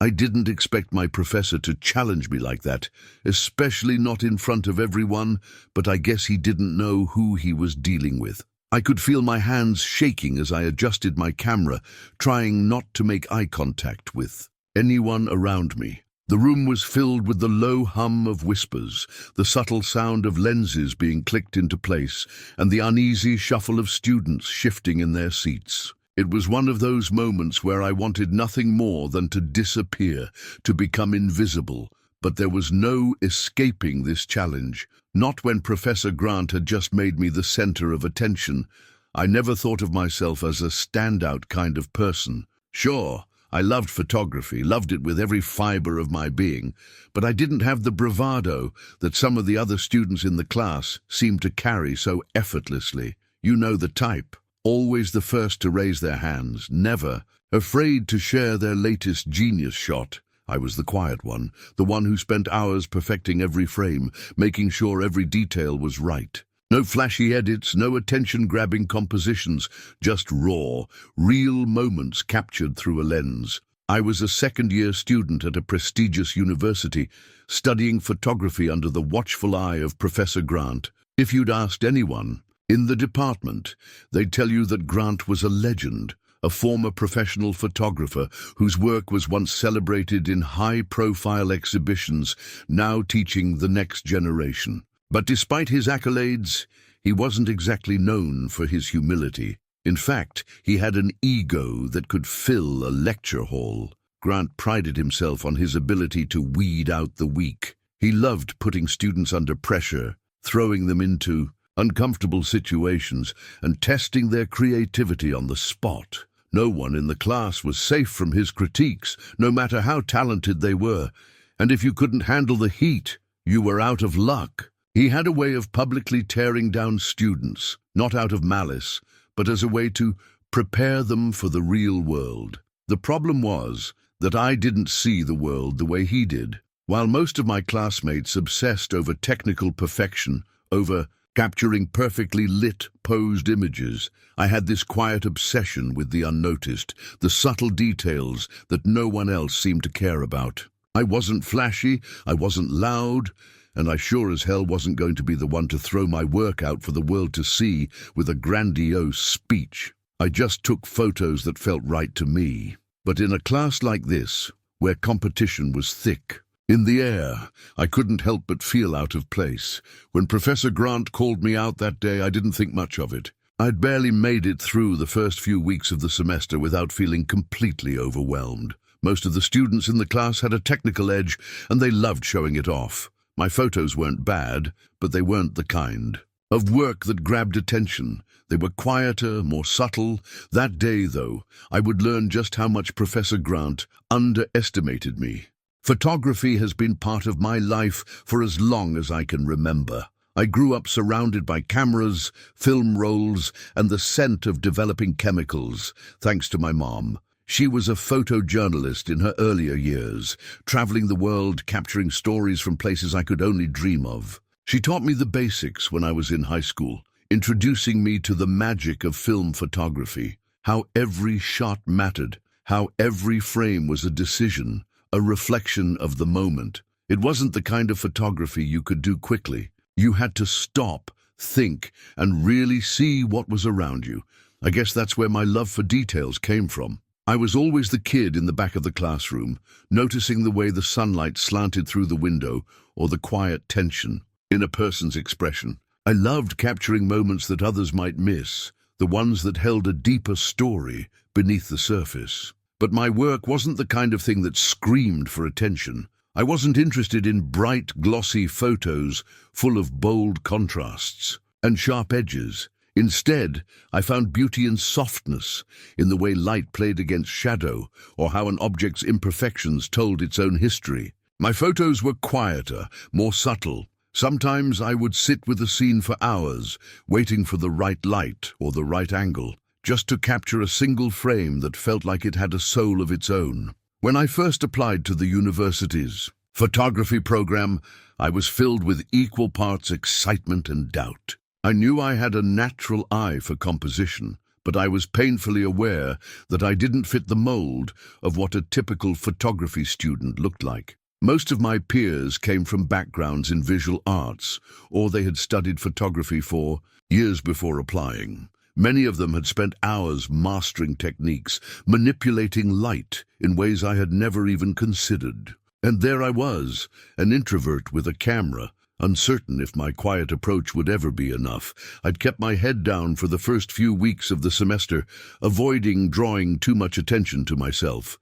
I didn't expect my professor to challenge me like that, especially not in front of everyone, but I guess he didn't know who he was dealing with. I could feel my hands shaking as I adjusted my camera, trying not to make eye contact with anyone around me. The room was filled with the low hum of whispers, the subtle sound of lenses being clicked into place, and the uneasy shuffle of students shifting in their seats. It was one of those moments where I wanted nothing more than to disappear, to become invisible, but there was no escaping this challenge. Not when Professor Grant had just made me the center of attention. I never thought of myself as a standout kind of person. Sure, I loved photography, loved it with every fiber of my being, but I didn't have the bravado that some of the other students in the class seemed to carry so effortlessly. You know the type. Always the first to raise their hands, never afraid to share their latest genius shot. I was the quiet one, the one who spent hours perfecting every frame, making sure every detail was right. No flashy edits, no attention-grabbing compositions, just raw, real moments captured through a lens. I was a second-year student at a prestigious university, studying photography under the watchful eye of Professor Grant. If you'd asked anyone in the department, they'd tell you that Grant was a legend, a former professional photographer whose work was once celebrated in high-profile exhibitions, now teaching the next generation. But despite his accolades, he wasn't exactly known for his humility. In fact, he had an ego that could fill a lecture hall. Grant prided himself on his ability to weed out the weak. He loved putting students under pressure, throwing them into uncomfortable situations, and testing their creativity on the spot. No one in the class was safe from his critiques, no matter how talented they were, and if you couldn't handle the heat, you were out of luck. He had a way of publicly tearing down students, not out of malice, but as a way to prepare them for the real world. The problem was that I didn't see the world the way he did. While most of my classmates obsessed over technical perfection, over capturing perfectly lit, posed images, I had this quiet obsession with the unnoticed, the subtle details that no one else seemed to care about. I wasn't flashy, I wasn't loud, and I sure as hell wasn't going to be the one to throw my work out for the world to see with a grandiose speech. I just took photos that felt right to me. But in a class like this, where competition was thick, in the air, I couldn't help but feel out of place. When Professor Grant called me out that day, I didn't think much of it. I'd barely made it through the first few weeks of the semester without feeling completely overwhelmed. Most of the students in the class had a technical edge, and they loved showing it off. My photos weren't bad, but they weren't the kind of work that grabbed attention. They were quieter, more subtle. That day, though, I would learn just how much Professor Grant underestimated me. Photography has been part of my life for as long as I can remember. I grew up surrounded by cameras, film rolls, and the scent of developing chemicals, thanks to my mom. She was a photojournalist in her earlier years, traveling the world, capturing stories from places I could only dream of. She taught me the basics when I was in high school, introducing me to the magic of film photography, how every shot mattered, how every frame was a decision, a reflection of the moment. It wasn't the kind of photography you could do quickly. You had to stop, think, and really see what was around you. I guess that's where my love for details came from. I was always the kid in the back of the classroom, noticing the way the sunlight slanted through the window or the quiet tension in a person's expression. I loved capturing moments that others might miss, the ones that held a deeper story beneath the surface. But my work wasn't the kind of thing that screamed for attention. I wasn't interested in bright, glossy photos full of bold contrasts and sharp edges. Instead, I found beauty in softness, in the way light played against shadow, or how an object's imperfections told its own history. My photos were quieter, more subtle. Sometimes I would sit with a scene for hours, waiting for the right light or the right angle, just to capture a single frame that felt like it had a soul of its own. When I first applied to the university's photography program, I was filled with equal parts excitement and doubt. I knew I had a natural eye for composition, but I was painfully aware that I didn't fit the mold of what a typical photography student looked like. Most of my peers came from backgrounds in visual arts, or they had studied photography for years before applying. Many of them had spent hours mastering techniques, manipulating light in ways I had never even considered. And there I was, an introvert with a camera, uncertain if my quiet approach would ever be enough. I'd kept my head down for the first few weeks of the semester, avoiding drawing too much attention to myself.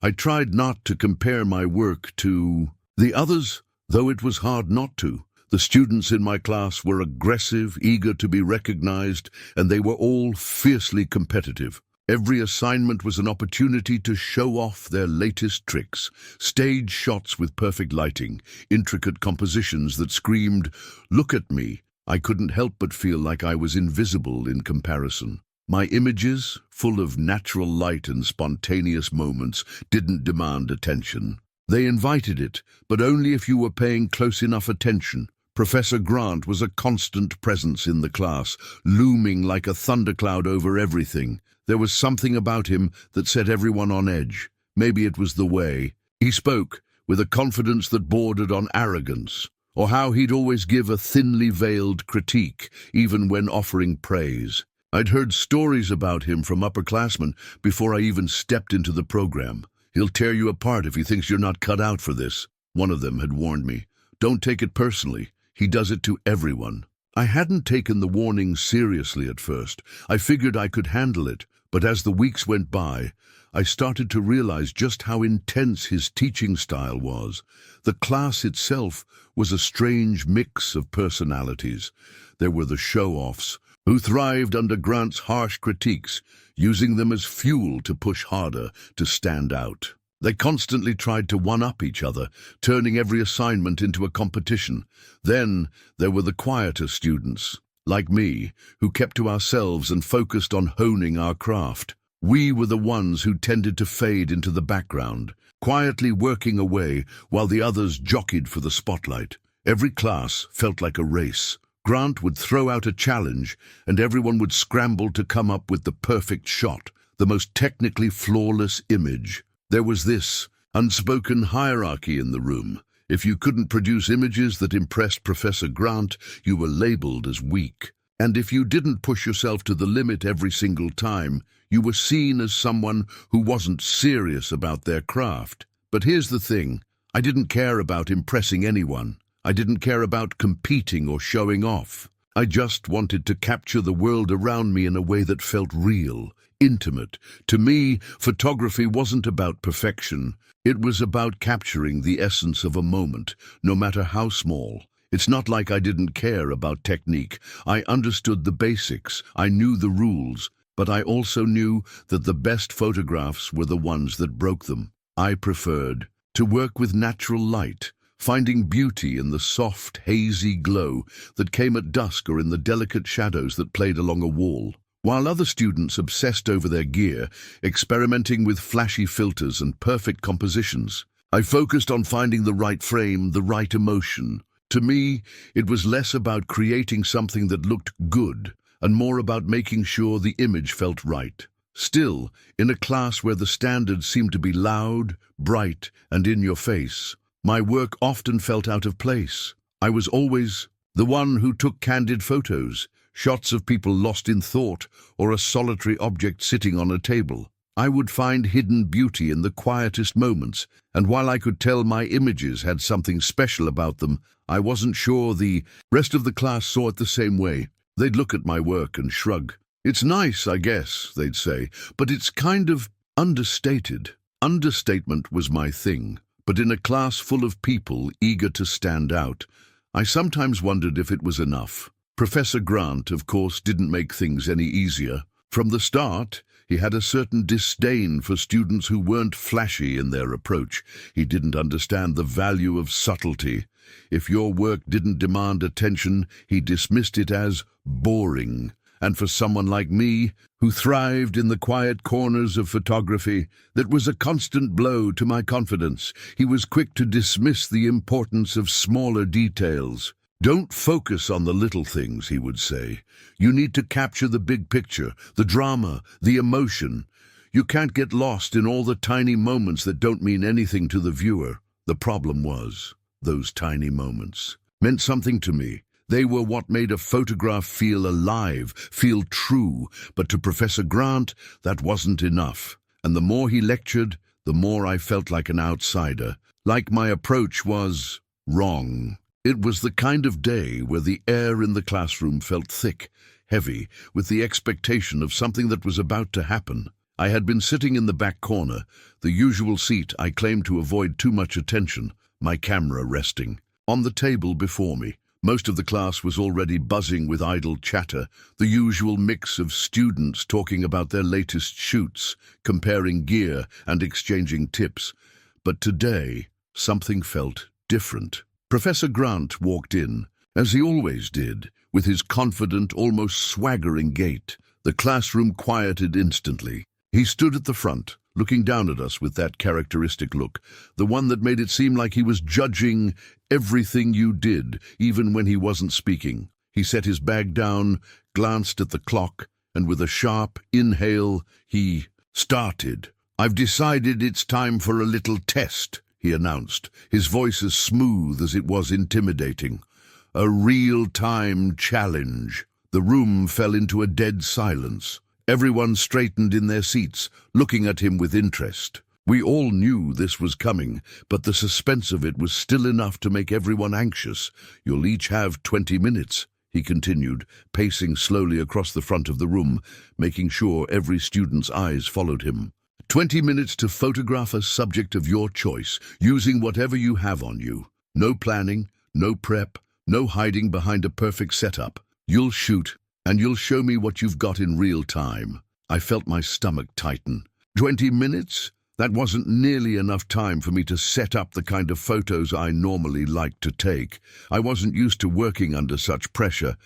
I tried not to compare my work to the others, though it was hard not to. The students in my class were aggressive, eager to be recognized, and they were all fiercely competitive. Every assignment was an opportunity to show off their latest tricks, stage shots with perfect lighting, intricate compositions that screamed, "Look at me." I couldn't help but feel like I was invisible in comparison. My images, full of natural light and spontaneous moments, didn't demand attention. They invited it, but only if you were paying close enough attention. Professor Grant was a constant presence in the class, looming like a thundercloud over everything. There was something about him that set everyone on edge. Maybe it was the way he spoke, with a confidence that bordered on arrogance, or how he'd always give a thinly veiled critique, even when offering praise. I'd heard stories about him from upperclassmen before I even stepped into the program. "He'll tear you apart if he thinks you're not cut out for this," one of them had warned me. "Don't take it personally. He does it to everyone." I hadn't taken the warning seriously at first. I figured I could handle it, but as the weeks went by, I started to realize just how intense his teaching style was. The class itself was a strange mix of personalities. There were the show-offs, who thrived under Grant's harsh critiques, using them as fuel to push harder, to stand out. They constantly tried to one-up each other, turning every assignment into a competition. Then there were the quieter students, like me, who kept to ourselves and focused on honing our craft. We were the ones who tended to fade into the background, quietly working away while the others jockeyed for the spotlight. Every class felt like a race. Grant would throw out a challenge, and everyone would scramble to come up with the perfect shot, the most technically flawless image. There was this unspoken hierarchy in the room. If you couldn't produce images that impressed Professor Grant, you were labeled as weak. And if you didn't push yourself to the limit every single time, you were seen as someone who wasn't serious about their craft. But here's the thing. I didn't care about impressing anyone. I didn't care about competing or showing off. I just wanted to capture the world around me in a way that felt real, intimate. To me, photography wasn't about perfection. It was about capturing the essence of a moment, no matter how small. It's not like I didn't care about technique. I understood the basics. I knew the rules. But I also knew that the best photographs were the ones that broke them. I preferred to work with natural light, finding beauty in the soft, hazy glow that came at dusk or in the delicate shadows that played along a wall. While other students obsessed over their gear, experimenting with flashy filters and perfect compositions, I focused on finding the right frame, the right emotion. To me, it was less about creating something that looked good and more about making sure the image felt right. Still, in a class where the standards seemed to be loud, bright, and in your face, my work often felt out of place. I was always the one who took candid photos, shots of people lost in thought, or a solitary object sitting on a table. I would find hidden beauty in the quietest moments, and while I could tell my images had something special about them, I wasn't sure the rest of the class saw it the same way. They'd look at my work and shrug. "It's nice, I guess," they'd say, "but it's kind of understated." Understatement was my thing. But in a class full of people eager to stand out, I sometimes wondered if it was enough. Professor Grant, of course, didn't make things any easier. From the start, he had a certain disdain for students who weren't flashy in their approach. He didn't understand the value of subtlety. If your work didn't demand attention, he dismissed it as boring. And for someone like me, who thrived in the quiet corners of photography, that was a constant blow to my confidence. He was quick to dismiss the importance of smaller details. Don't focus on the little things, he would say. You need to capture the big picture, the drama, the emotion. You can't get lost in all the tiny moments that don't mean anything to the viewer. The problem was, those tiny moments meant something to me. They were what made a photograph feel alive, feel true. But to Professor Grant, that wasn't enough. And the more he lectured, the more I felt like an outsider, like my approach was wrong. It was the kind of day where the air in the classroom felt thick, heavy, with the expectation of something that was about to happen. I had been sitting in the back corner, the usual seat I claimed to avoid too much attention, my camera resting. On the table before me, most of the class was already buzzing with idle chatter, the usual mix of students talking about their latest shoots, comparing gear and exchanging tips. But today, something felt different. Professor Grant walked in, as he always did, with his confident, almost swaggering gait. The classroom quieted instantly. He stood at the front, looking down at us with that characteristic look, the one that made it seem like he was judging everything you did, even when he wasn't speaking. He set his bag down, glanced at the clock, and with a sharp inhale, he started. "I've decided it's time for a little test," he announced, his voice as smooth as it was intimidating. "A real-time challenge." The room fell into a dead silence. Everyone straightened in their seats, looking at him with interest. We all knew this was coming, but the suspense of it was still enough to make everyone anxious. "You'll each have 20 minutes, he continued, pacing slowly across the front of the room, making sure every student's eyes followed him. 20 minutes to photograph a subject of your choice, using whatever you have on you. No planning, no prep, no hiding behind a perfect setup. You'll shoot, and you'll show me what you've got in real time." I felt my stomach tighten. 20 minutes? That wasn't nearly enough time for me to set up the kind of photos I normally like to take. I wasn't used to working under such pressure.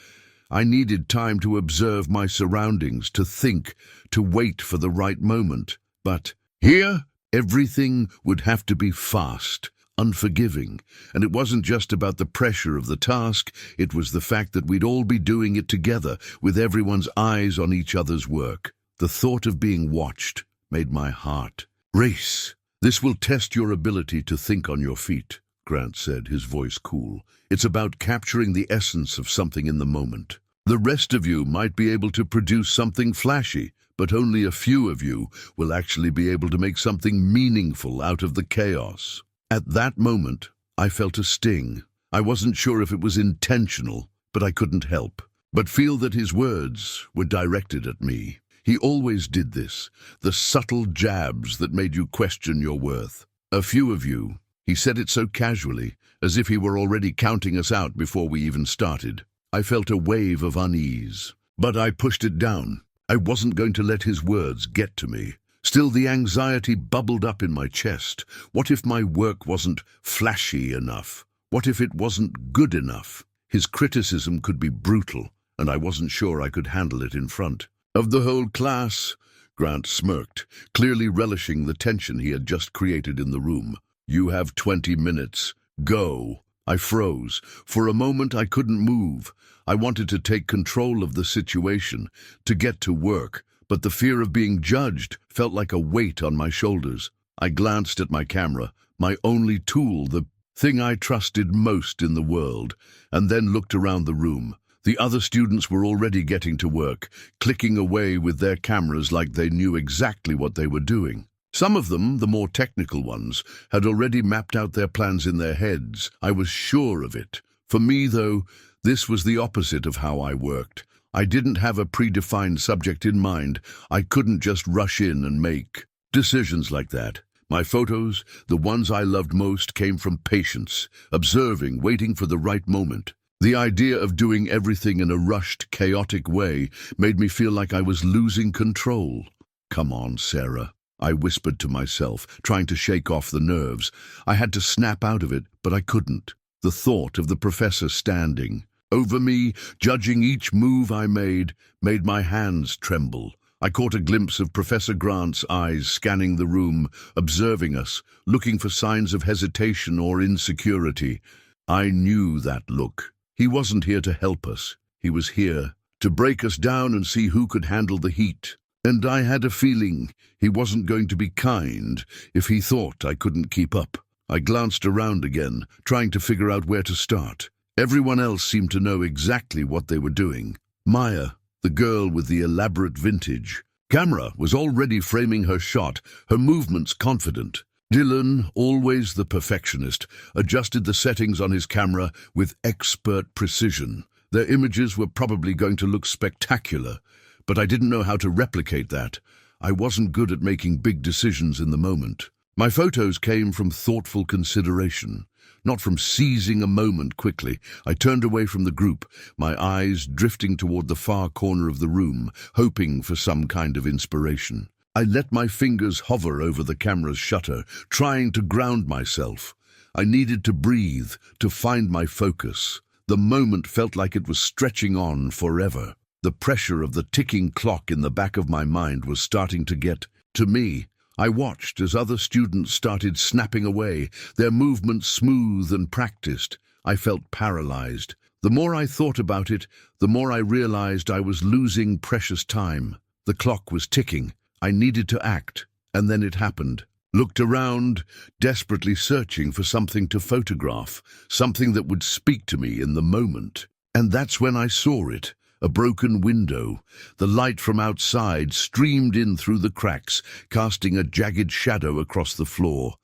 I needed time to observe my surroundings, to think, to wait for the right moment. But here, everything would have to be fast, unforgiving. And it wasn't just about the pressure of the task, it was the fact that we'd all be doing it together, with everyone's eyes on each other's work. The thought of being watched made my heart race. "This will test your ability to think on your feet," Grant said, his voice cool. "It's about capturing the essence of something in the moment. The rest of you might be able to produce something flashy, but only a few of you will actually be able to make something meaningful out of the chaos." At that moment, I felt a sting. I wasn't sure if it was intentional, but I couldn't help but feel that his words were directed at me. He always did this, the subtle jabs that made you question your worth. "A few of you," he said it so casually, as if he were already counting us out before we even started. I felt a wave of unease, but I pushed it down. I wasn't going to let his words get to me. Still, the anxiety bubbled up in my chest. What if my work wasn't flashy enough? What if it wasn't good enough? His criticism could be brutal, and I wasn't sure I could handle it in front of the whole class. Grant smirked, clearly relishing the tension he had just created in the room. "You have 20 minutes. Go." I froze. For a moment I couldn't move. I wanted to take control of the situation, to get to work, but the fear of being judged felt like a weight on my shoulders. I glanced at my camera, my only tool, the thing I trusted most in the world, and then looked around the room. The other students were already getting to work, clicking away with their cameras like they knew exactly what they were doing. Some of them, the more technical ones, had already mapped out their plans in their heads. I was sure of it. For me, though, this was the opposite of how I worked. I didn't have a predefined subject in mind. I couldn't just rush in and make decisions like that. My photos, the ones I loved most, came from patience, observing, waiting for the right moment. The idea of doing everything in a rushed, chaotic way made me feel like I was losing control. "Come on, Sarah," I whispered to myself, trying to shake off the nerves. I had to snap out of it, but I couldn't. The thought of the professor standing over me, judging each move I made my hands tremble. I caught a glimpse of Professor Grant's eyes scanning the room, observing us, looking for signs of hesitation or insecurity. I knew that look. He wasn't here to help us. He was here to break us down and see who could handle the heat. And I had a feeling he wasn't going to be kind if he thought I couldn't keep up. I glanced around again, trying to figure out where to start. Everyone else seemed to know exactly what they were doing. Maya, the girl with the elaborate vintage camera, was already framing her shot, her movements confident. Dylan, always the perfectionist, adjusted the settings on his camera with expert precision. Their images were probably going to look spectacular, but I didn't know how to replicate that. I wasn't good at making big decisions in the moment. My photos came from thoughtful consideration, not from seizing a moment quickly. I turned away from the group, my eyes drifting toward the far corner of the room, hoping for some kind of inspiration. I let my fingers hover over the camera's shutter, trying to ground myself. I needed to breathe, to find my focus. The moment felt like it was stretching on forever. The pressure of the ticking clock in the back of my mind was starting to get to me. I watched as other students started snapping away, their movements smooth and practiced. I felt paralyzed. The more I thought about it, the more I realized I was losing precious time. The clock was ticking. I needed to act, and then it happened. Looked around, desperately searching for something to photograph, something that would speak to me in the moment. And that's when I saw it. A broken window. The light from outside streamed in through the cracks, casting a jagged shadow across the floor.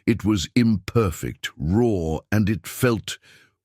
It was imperfect, raw, and it felt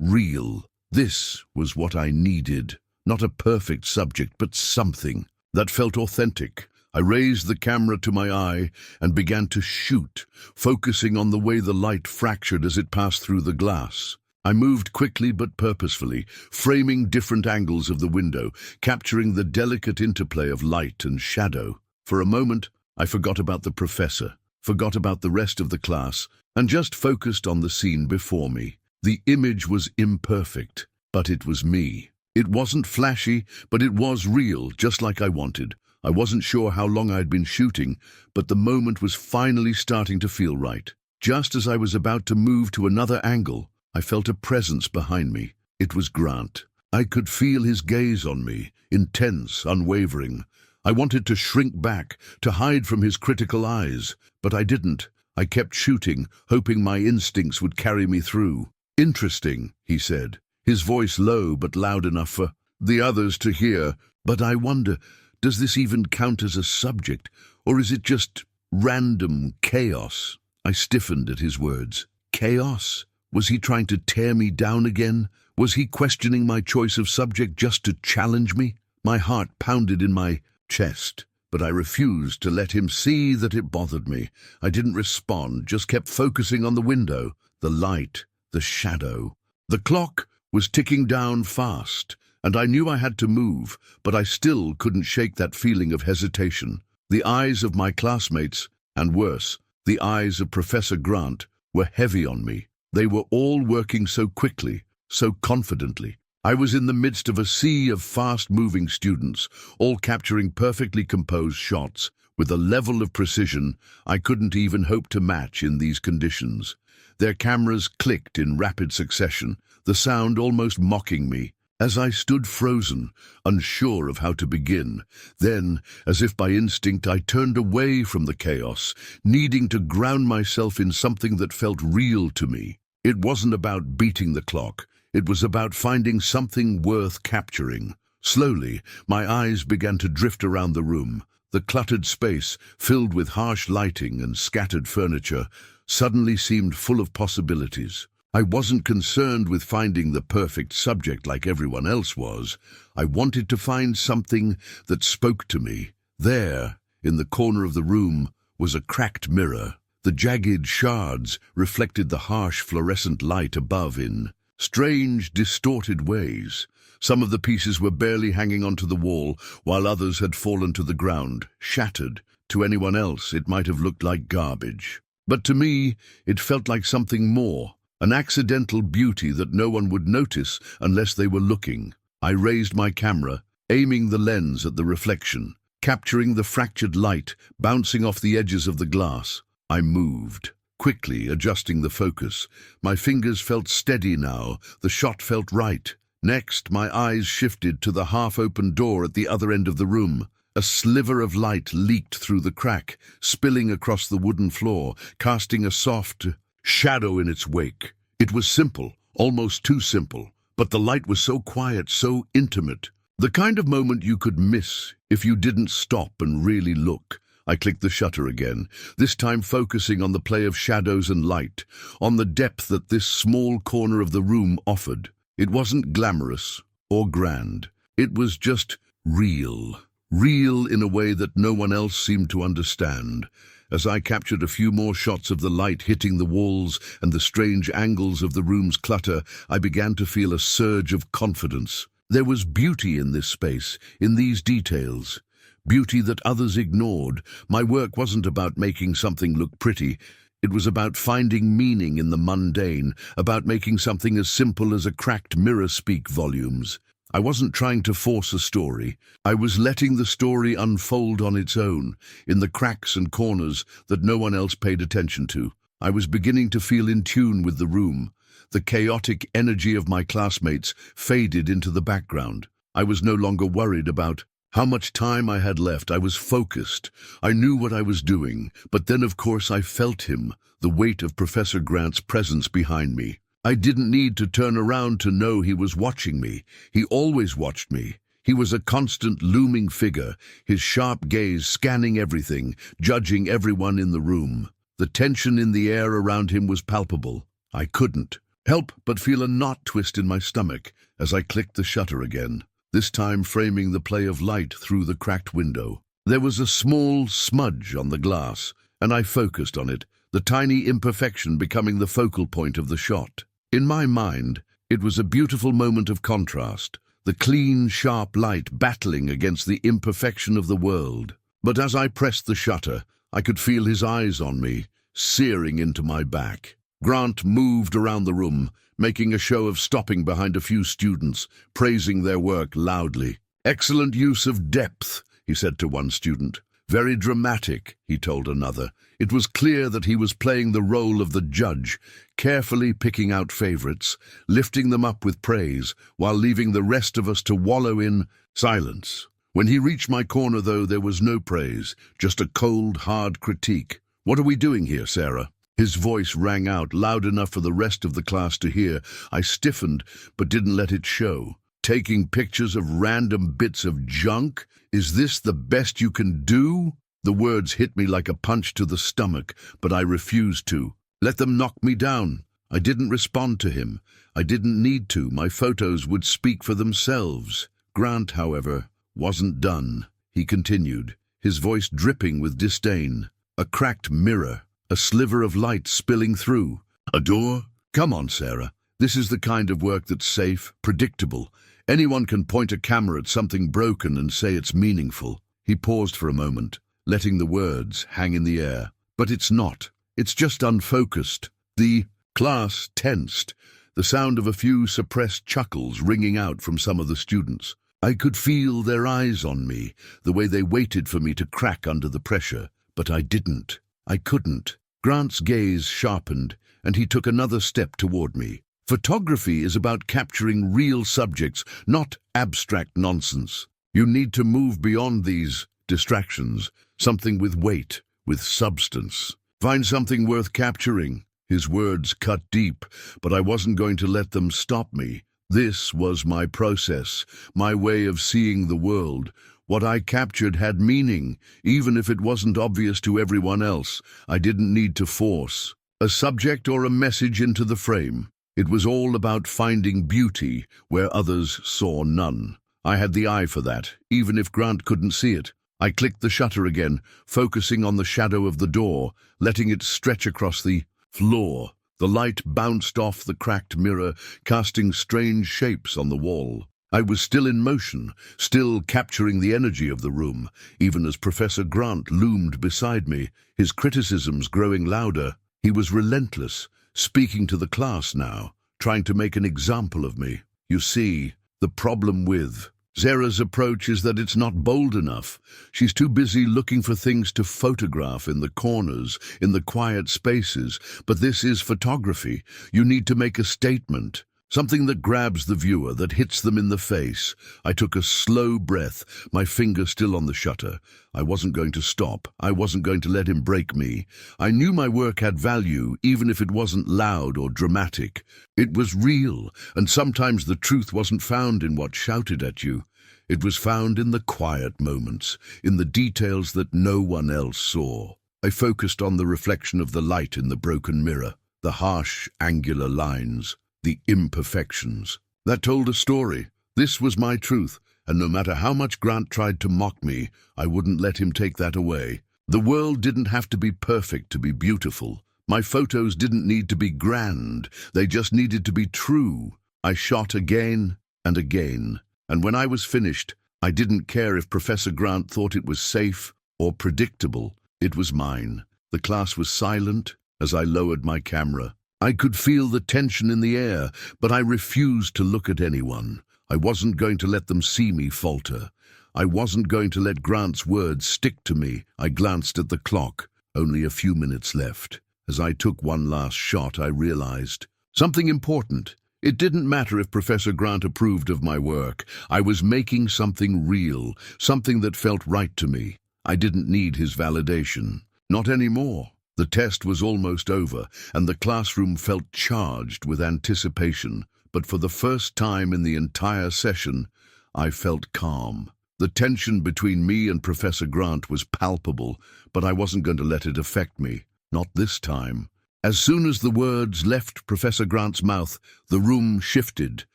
real. This was what I needed. Not a perfect subject, but something that felt authentic. I raised the camera to my eye and began to shoot, focusing on the way the light fractured as it passed through the glass. I moved quickly but purposefully, framing different angles of the window, capturing the delicate interplay of light and shadow. For a moment, I forgot about the professor, forgot about the rest of the class, and just focused on the scene before me. The image was imperfect, but it was me. It wasn't flashy, but it was real, just like I wanted. I wasn't sure how long I'd been shooting, but the moment was finally starting to feel right. Just as I was about to move to another angle, I felt a presence behind me. It was Grant. I could feel his gaze on me, intense, unwavering. I wanted to shrink back, to hide from his critical eyes, but I didn't. I kept shooting, hoping my instincts would carry me through. "Interesting," he said, his voice low but loud enough for the others to hear. But I wonder, does this even count as a subject, or is it just random chaos? I stiffened at his words. Chaos? Was he trying to tear me down again? Was he questioning my choice of subject just to challenge me? My heart pounded in my chest, but I refused to let him see that it bothered me. I didn't respond, just kept focusing on the window, the light, the shadow. The clock was ticking down fast, and I knew I had to move, but I still couldn't shake that feeling of hesitation. The eyes of my classmates, and worse, the eyes of Professor Grant, were heavy on me. They were all working so quickly, so confidently. I was in the midst of a sea of fast-moving students, all capturing perfectly composed shots, with a level of precision I couldn't even hope to match in these conditions. Their cameras clicked in rapid succession, the sound almost mocking me, as I stood frozen, unsure of how to begin. Then, as if by instinct, I turned away from the chaos, needing to ground myself in something that felt real to me. It wasn't about beating the clock. It was about finding something worth capturing. Slowly, my eyes began to drift around the room. The cluttered space, filled with harsh lighting and scattered furniture, suddenly seemed full of possibilities. I wasn't concerned with finding the perfect subject like everyone else was. I wanted to find something that spoke to me. There, in the corner of the room, was a cracked mirror. The jagged shards reflected the harsh fluorescent light above in strange, distorted ways. Some of the pieces were barely hanging onto the wall, while others had fallen to the ground, shattered. To anyone else, it might have looked like garbage. But to me, it felt like something more, an accidental beauty that no one would notice unless they were looking. I raised my camera, aiming the lens at the reflection, capturing the fractured light bouncing off the edges of the glass. I moved, quickly adjusting the focus. My fingers felt steady now, the shot felt right. Next, my eyes shifted to the half-open door at the other end of the room. A sliver of light leaked through the crack, spilling across the wooden floor, casting a soft shadow in its wake. It was simple, almost too simple, but the light was so quiet, so intimate. The kind of moment you could miss if you didn't stop and really look. I clicked the shutter again, this time focusing on the play of shadows and light, on the depth that this small corner of the room offered. It wasn't glamorous or grand. It was just real. Real in a way that no one else seemed to understand. As I captured a few more shots of the light hitting the walls and the strange angles of the room's clutter, I began to feel a surge of confidence. There was beauty in this space, in these details. Beauty that others ignored. My work wasn't about making something look pretty. It was about finding meaning in the mundane, about making something as simple as a cracked mirror speak volumes. I wasn't trying to force a story. I was letting the story unfold on its own, in the cracks and corners that no one else paid attention to. I was beginning to feel in tune with the room. The chaotic energy of my classmates faded into the background. I was no longer worried about how much time I had left. I was focused. I knew what I was doing, but then of course I felt him, the weight of Professor Grant's presence behind me. I didn't need to turn around to know he was watching me. He always watched me. He was a constant looming figure, his sharp gaze scanning everything, judging everyone in the room. The tension in the air around him was palpable. I couldn't help but feel a knot twist in my stomach as I clicked the shutter again, this time framing the play of light through the cracked window. There was a small smudge on the glass, and I focused on it, the tiny imperfection becoming the focal point of the shot. In my mind, it was a beautiful moment of contrast, the clean, sharp light battling against the imperfection of the world. But as I pressed the shutter, I could feel his eyes on me, searing into my back. Grant moved around the room, making a show of stopping behind a few students, praising their work loudly. "Excellent use of depth," he said to one student. "Very dramatic," he told another. It was clear that he was playing the role of the judge, carefully picking out favorites, lifting them up with praise, while leaving the rest of us to wallow in silence. When he reached my corner, though, there was no praise, just a cold, hard critique. "What are we doing here, Sarah?" His voice rang out, loud enough for the rest of the class to hear. I stiffened, but didn't let it show. "Taking pictures of random bits of junk? Is this the best you can do?" The words hit me like a punch to the stomach, but I refused to. Let them knock me down. I didn't respond to him. I didn't need to. My photos would speak for themselves. Grant, however, wasn't done. He continued, his voice dripping with disdain. "A cracked mirror. A sliver of light spilling through. A door? Come on, Sarah. This is the kind of work that's safe, predictable. Anyone can point a camera at something broken and say it's meaningful." He paused for a moment, letting the words hang in the air. "But it's not. It's just unfocused." The class tensed, the sound of a few suppressed chuckles ringing out from some of the students. I could feel their eyes on me, the way they waited for me to crack under the pressure. But I didn't. I couldn't. Grant's gaze sharpened, and he took another step toward me. "Photography is about capturing real subjects, not abstract nonsense. You need to move beyond these distractions, something with weight, with substance. Find something worth capturing." His words cut deep, but I wasn't going to let them stop me. This was my process, my way of seeing the world. What I captured had meaning, even if it wasn't obvious to everyone else. I didn't need to force a subject or a message into the frame. It was all about finding beauty where others saw none. I had the eye for that, even if Grant couldn't see it. I clicked the shutter again, focusing on the shadow of the door, letting it stretch across the floor. The light bounced off the cracked mirror, casting strange shapes on the wall. I was still in motion, still capturing the energy of the room, even as Professor Grant loomed beside me, his criticisms growing louder. He was relentless, speaking to the class now, trying to make an example of me. "You see, the problem with Sarah's approach is that it's not bold enough. She's too busy looking for things to photograph in the corners, in the quiet spaces. But this is photography. You need to make a statement. Something that grabs the viewer, that hits them in the face. I took a slow breath, my finger still on the shutter. I wasn't going to stop. I wasn't going to let him break me. I knew my work had value, even if it wasn't loud or dramatic. It was real, and sometimes the truth wasn't found in what shouted at you. It was found in the quiet moments, in the details that no one else saw. I focused on the reflection of the light in the broken mirror, the harsh, angular lines, the imperfections. That told a story. This was my truth, and no matter how much Grant tried to mock me, I wouldn't let him take that away. The world didn't have to be perfect to be beautiful. My photos didn't need to be grand. They just needed to be true. I shot again and again, and when I was finished, I didn't care if Professor Grant thought it was safe or predictable. It was mine. The class was silent as I lowered my camera. I could feel the tension in the air, but I refused to look at anyone. I wasn't going to let them see me falter. I wasn't going to let Grant's words stick to me. I glanced at the clock. Only a few minutes left. As I took one last shot, I realized something important. It didn't matter if Professor Grant approved of my work. I was making something real, something that felt right to me. I didn't need his validation. Not anymore. The test was almost over, and the classroom felt charged with anticipation. But for the first time in the entire session, I felt calm. The tension between me and Professor Grant was palpable, but I wasn't going to let it affect me. Not this time. As soon as the words left Professor Grant's mouth, the room shifted.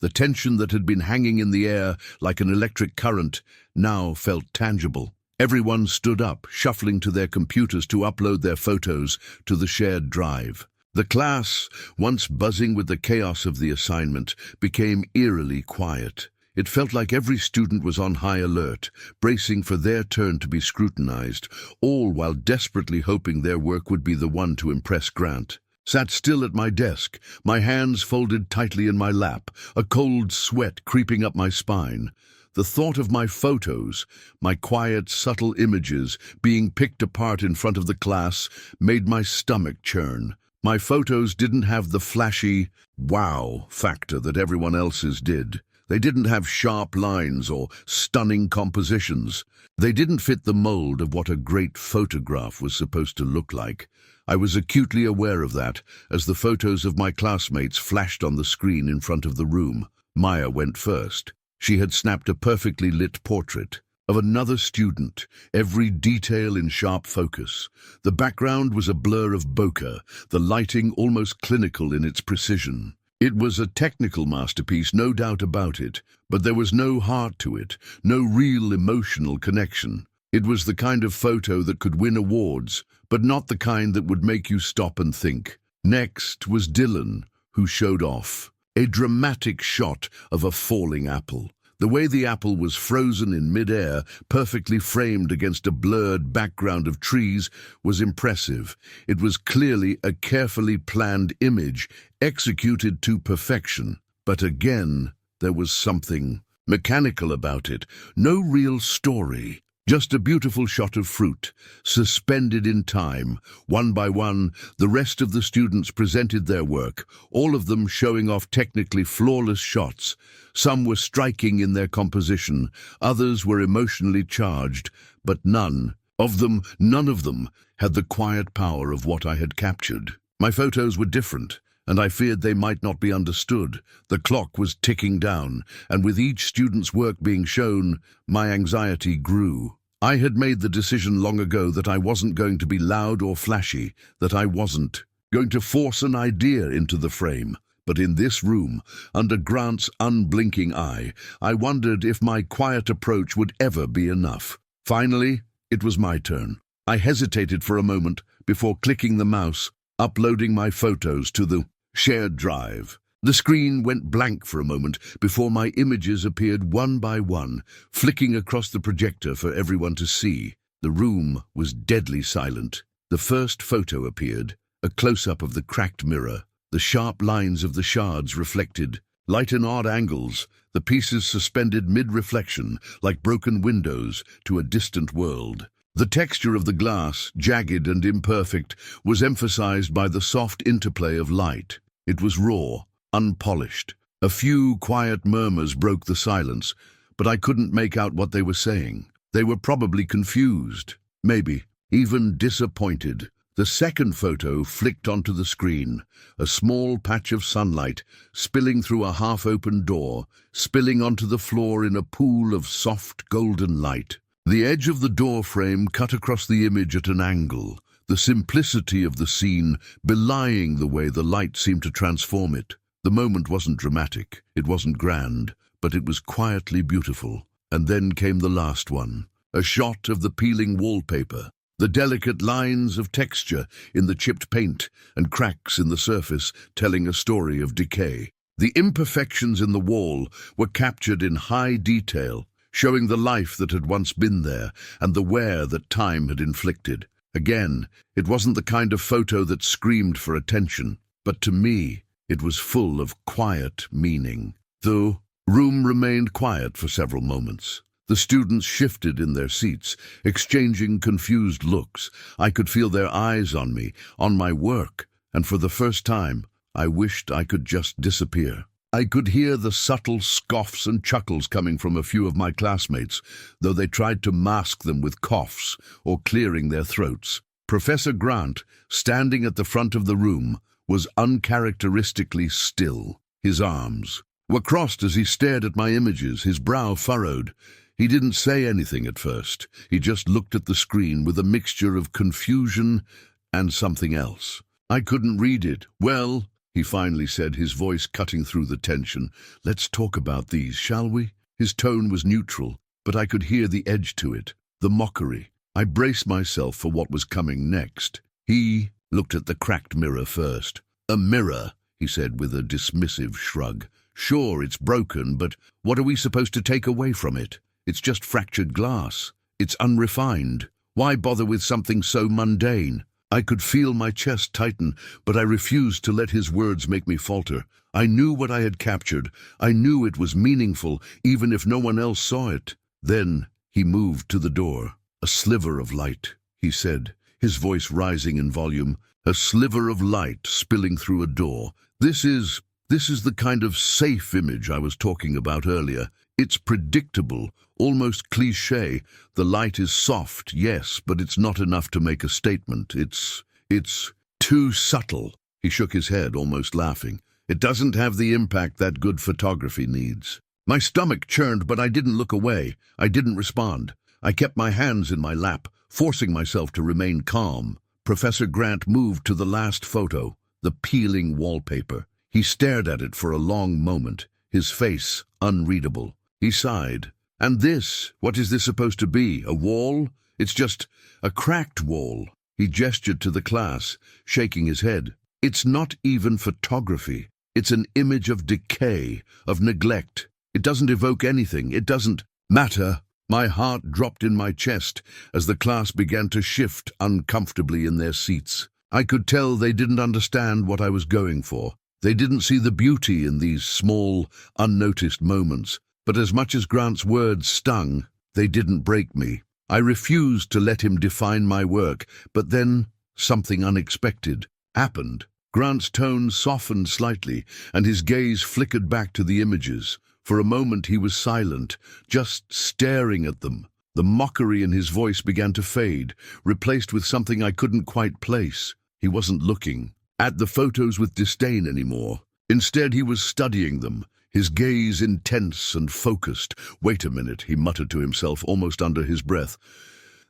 The tension that had been hanging in the air like an electric current now felt tangible. Everyone stood up, shuffling to their computers to upload their photos to the shared drive. The class, once buzzing with the chaos of the assignment, became eerily quiet. It felt like every student was on high alert, bracing for their turn to be scrutinized, all while desperately hoping their work would be the one to impress Grant. Sat still at my desk, my hands folded tightly in my lap, a cold sweat creeping up my spine. The thought of my photos, my quiet, subtle images, being picked apart in front of the class made my stomach churn. My photos didn't have the flashy, wow factor that everyone else's did. They didn't have sharp lines or stunning compositions. They didn't fit the mold of what a great photograph was supposed to look like. I was acutely aware of that as the photos of my classmates flashed on the screen in front of the room. Maya went first. She had snapped a perfectly lit portrait of another student, every detail in sharp focus. The background was a blur of bokeh, the lighting almost clinical in its precision. It was a technical masterpiece, no doubt about it, but there was no heart to it, no real emotional connection. It was the kind of photo that could win awards, but not the kind that would make you stop and think. Next was Dylan, who showed off. A dramatic shot of a falling apple. The way the apple was frozen in mid-air, perfectly framed against a blurred background of trees, was impressive. It was clearly a carefully planned image, executed to perfection. But again, there was something mechanical about it. No real story. Just a beautiful shot of fruit, suspended in time. One by one, the rest of the students presented their work, all of them showing off technically flawless shots. Some were striking in their composition, others were emotionally charged, but none of them had the quiet power of what I had captured. My photos were different, and I feared they might not be understood. The clock was ticking down, and with each student's work being shown, my anxiety grew. I had made the decision long ago that I wasn't going to be loud or flashy, that I wasn't going to force an idea into the frame. But in this room, under Grant's unblinking eye, I wondered if my quiet approach would ever be enough. Finally, it was my turn. I hesitated for a moment before clicking the mouse, uploading my photos to the shared drive. The screen went blank for a moment before my images appeared one by one, flicking across the projector for everyone to see. The room was deadly silent. The first photo appeared, a close-up of the cracked mirror. The sharp lines of the shards reflected, light in odd angles, the pieces suspended mid-reflection, like broken windows to a distant world. The texture of the glass, jagged and imperfect, was emphasized by the soft interplay of light. It was raw, unpolished, A few quiet murmurs broke the silence, but I couldn't make out what they were saying. They were probably confused, maybe even disappointed. The second photo flicked onto the screen, a small patch of sunlight spilling through a half-open door, spilling onto the floor in a pool of soft golden light. The edge of the door frame cut across the image at an angle, the simplicity of the scene belying the way the light seemed to transform it. The moment wasn't dramatic, it wasn't grand, but it was quietly beautiful. And then came the last one, a shot of the peeling wallpaper, the delicate lines of texture in the chipped paint and cracks in the surface telling a story of decay. The imperfections in the wall were captured in high detail, showing the life that had once been there and the wear that time had inflicted. Again, it wasn't the kind of photo that screamed for attention, but to me, it was full of quiet meaning. The room remained quiet for several moments. The students shifted in their seats, exchanging confused looks. I could feel their eyes on me, on my work, and for the first time, I wished I could just disappear. I could hear the subtle scoffs and chuckles coming from a few of my classmates, though they tried to mask them with coughs or clearing their throats. Professor Grant, standing at the front of the room, was uncharacteristically still. His arms were crossed as he stared at my images, his brow furrowed. He didn't say anything at first. He just looked at the screen with a mixture of confusion and something else. I couldn't read it. "Well," he finally said, his voice cutting through the tension, "let's talk about these, shall we?" His tone was neutral, but I could hear the edge to it, the mockery. I braced myself for what was coming next. He looked at the cracked mirror first. "A mirror," he said with a dismissive shrug. "Sure, it's broken, but what are we supposed to take away from it? It's just fractured glass. It's unrefined. Why bother with something so mundane?" I could feel my chest tighten, but I refused to let his words make me falter. I knew what I had captured. I knew it was meaningful, even if no one else saw it. Then he moved to the door. "A sliver of light," he said, his voice rising in volume. "A sliver of light spilling through a door. This is the kind of safe image I was talking about earlier. It's predictable, almost cliché. The light is soft, yes, but it's not enough to make a statement. It's too subtle." He shook his head, almost laughing. "It doesn't have the impact that good photography needs." My stomach churned, but I didn't look away. I didn't respond. I kept my hands in my lap, forcing myself to remain calm. Professor Grant moved to the last photo, the peeling wallpaper. He stared at it for a long moment, his face unreadable. He sighed. "And this? What is this supposed to be? A wall? It's just a cracked wall." He gestured to the class, shaking his head. "It's not even photography. It's an image of decay, of neglect. It doesn't evoke anything. It doesn't matter." My heart dropped in my chest as the class began to shift uncomfortably in their seats. I could tell they didn't understand what I was going for. They didn't see the beauty in these small, unnoticed moments. But as much as Grant's words stung, they didn't break me. I refused to let him define my work, but then something unexpected happened. Grant's tone softened slightly, and his gaze flickered back to the images. For a moment he was silent, just staring at them. The mockery in his voice began to fade, replaced with something I couldn't quite place. He wasn't looking at the photos with disdain anymore. Instead, he was studying them, his gaze intense and focused. "Wait a minute," he muttered to himself, almost under his breath.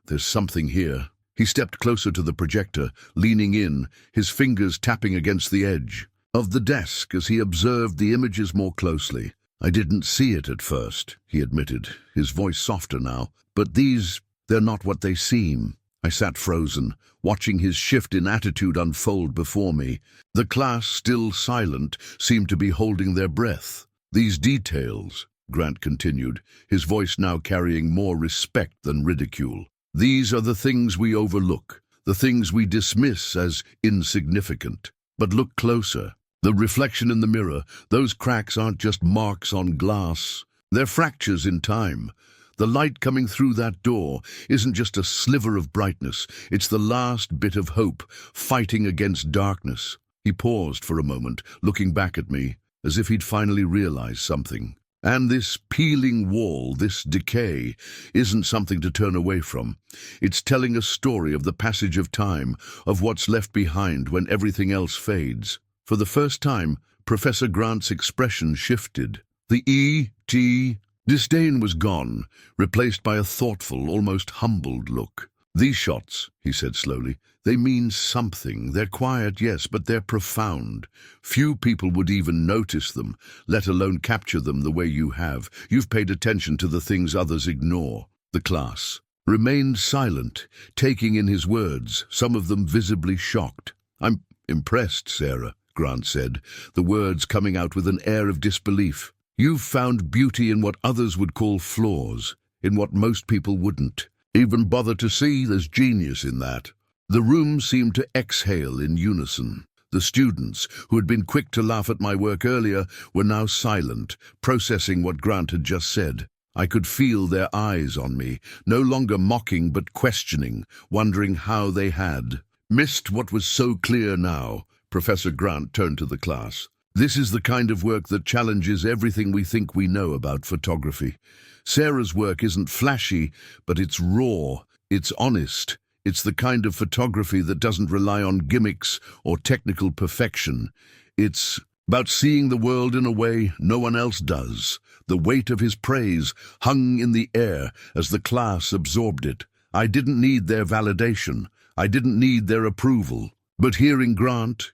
"There's something here." He stepped closer to the projector, leaning in, his fingers tapping against the edge of the desk as he observed the images more closely. "I didn't see it at first," he admitted, his voice softer now. "But they're not what they seem." I sat frozen, watching his shift in attitude unfold before me. The class, still silent, seemed to be holding their breath. "These details," Grant continued, his voice now carrying more respect than ridicule. "These are the things we overlook, the things we dismiss as insignificant. But look closer. The reflection in the mirror, those cracks aren't just marks on glass. They're fractures in time. The light coming through that door isn't just a sliver of brightness. It's the last bit of hope, fighting against darkness." He paused for a moment, looking back at me, as if he'd finally realized something. And this peeling wall, this decay, isn't something to turn away from. It's telling a story of the passage of time, of what's left behind when everything else fades. For the first time, Professor Grant's expression shifted. The E.T. disdain was gone, replaced by a thoughtful, almost humbled look. "These shots," he said slowly, "they mean something. They're quiet, yes, but they're profound. Few people would even notice them, let alone capture them the way you have. You've paid attention to the things others ignore." The class remained silent, taking in his words, some of them visibly shocked. "I'm impressed, Sarah," Grant said, the words coming out with an air of disbelief. "You've found beauty in what others would call flaws, in what most people wouldn't even bother to see. There's genius in that." The room seemed to exhale in unison. The students, who had been quick to laugh at my work earlier, were now silent, processing what Grant had just said. I could feel their eyes on me, no longer mocking but questioning, wondering how they had missed what was so clear now. Professor Grant turned to the class. "This is the kind of work that challenges everything we think we know about photography. Sarah's work isn't flashy, but it's raw, it's honest. It's the kind of photography that doesn't rely on gimmicks or technical perfection. It's about seeing the world in a way no one else does." The weight of his praise hung in the air as the class absorbed it. I didn't need their validation. I didn't need their approval. But hearing Grant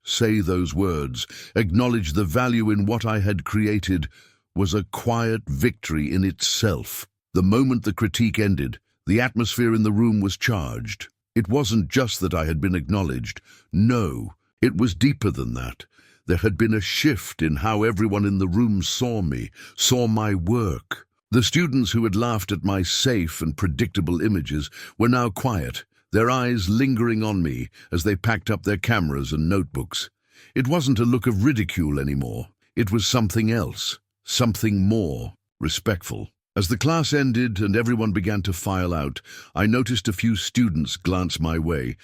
say those words, acknowledge the value in what I had created, was a quiet victory in itself. The moment the critique ended, the atmosphere in the room was charged. It wasn't just that I had been acknowledged. No, it was deeper than that. There had been a shift in how everyone in the room saw me, saw my work. The students who had laughed at my safe and predictable images were now quiet, their eyes lingering on me as they packed up their cameras and notebooks. It wasn't a look of ridicule anymore. It was something else, something more respectful. As the class ended and everyone began to file out, I noticed a few students glance my way,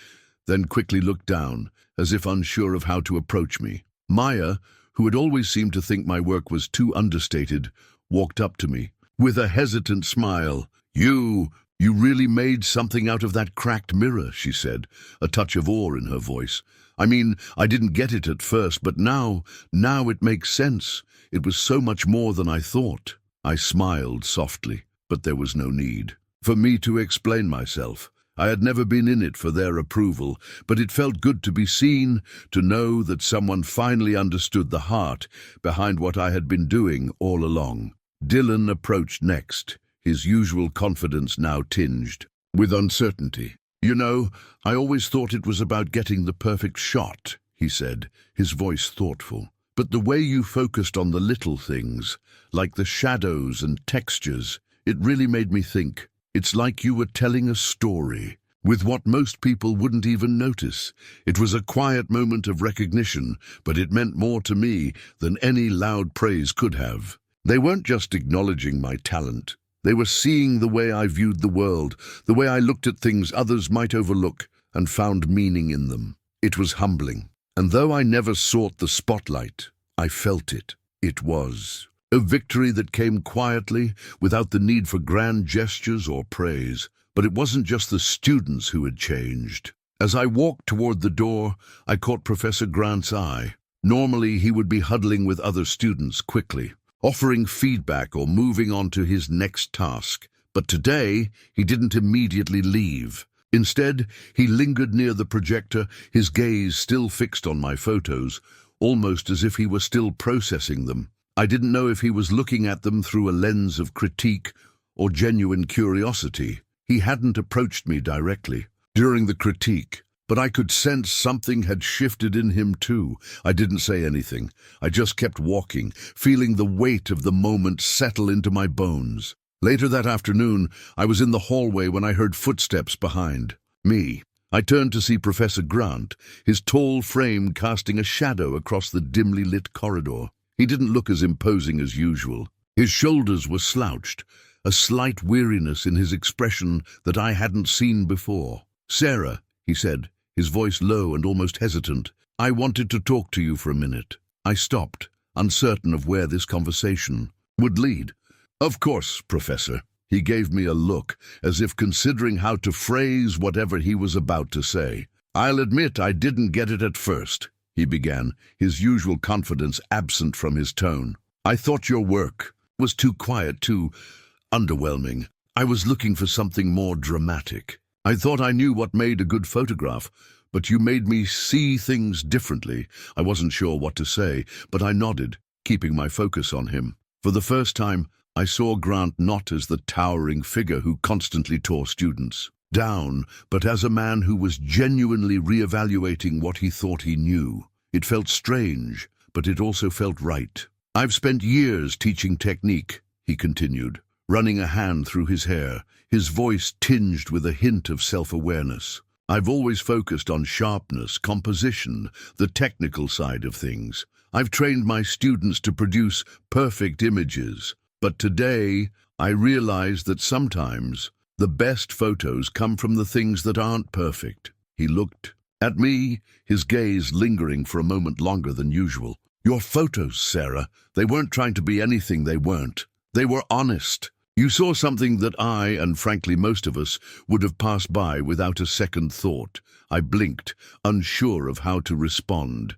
then quickly looked down, as if unsure of how to approach me. Maya, who had always seemed to think my work was too understated, walked up to me with a hesitant smile. You really made something out of that cracked mirror," she said, a touch of awe in her voice. "I mean, I didn't get it at first, but now it makes sense. It was so much more than I thought." I smiled softly, but there was no need for me to explain myself. I had never been in it for their approval, but it felt good to be seen, to know that someone finally understood the heart behind what I had been doing all along. Dylan approached next, his usual confidence now tinged with uncertainty. "You know, I always thought it was about getting the perfect shot," he said, his voice thoughtful. "But the way you focused on the little things, like the shadows and textures, it really made me think. It's like you were telling a story, with what most people wouldn't even notice. It was a quiet moment of recognition, but it meant more to me than any loud praise could have. They weren't just acknowledging my talent. They were seeing the way I viewed the world, the way I looked at things others might overlook and found meaning in them. It was humbling. And though I never sought the spotlight, I felt it. It was a victory that came quietly, without the need for grand gestures or praise. But it wasn't just the students who had changed. As I walked toward the door, I caught Professor Grant's eye. Normally, he would be huddling with other students quickly, offering feedback or moving on to his next task. But today, he didn't immediately leave. Instead, he lingered near the projector, his gaze still fixed on my photos, almost as if he were still processing them. I didn't know if he was looking at them through a lens of critique or genuine curiosity. He hadn't approached me directly during the critique, but I could sense something had shifted in him too. I didn't say anything. I just kept walking, feeling the weight of the moment settle into my bones. Later that afternoon, I was in the hallway when I heard footsteps behind me. I turned to see Professor Grant, his tall frame casting a shadow across the dimly lit corridor. He didn't look as imposing as usual. His shoulders were slouched, a slight weariness in his expression that I hadn't seen before. "Sarah," he said, his voice low and almost hesitant, "I wanted to talk to you for a minute." I stopped, uncertain of where this conversation would lead. "Of course, Professor." He gave me a look, as if considering how to phrase whatever he was about to say. "I'll admit I didn't get it at first," he began, his usual confidence absent from his tone. "I thought your work was too quiet, too underwhelming. I was looking for something more dramatic. I thought I knew what made a good photograph, but you made me see things differently." I wasn't sure what to say, but I nodded, keeping my focus on him. For the first time, I saw Grant not as the towering figure who constantly tore students down, but as a man who was genuinely reevaluating what he thought he knew. It felt strange, but it also felt right. "I've spent years teaching technique," he continued, running a hand through his hair, his voice tinged with a hint of self-awareness. "I've always focused on sharpness, composition, the technical side of things. I've trained my students to produce perfect images. But today, I realize that sometimes the best photos come from the things that aren't perfect." He looked at me, his gaze lingering for a moment longer than usual. "Your photos, Sarah, they weren't trying to be anything they weren't. They were honest. You saw something that I, and frankly most of us, would have passed by without a second thought." I blinked, unsure of how to respond.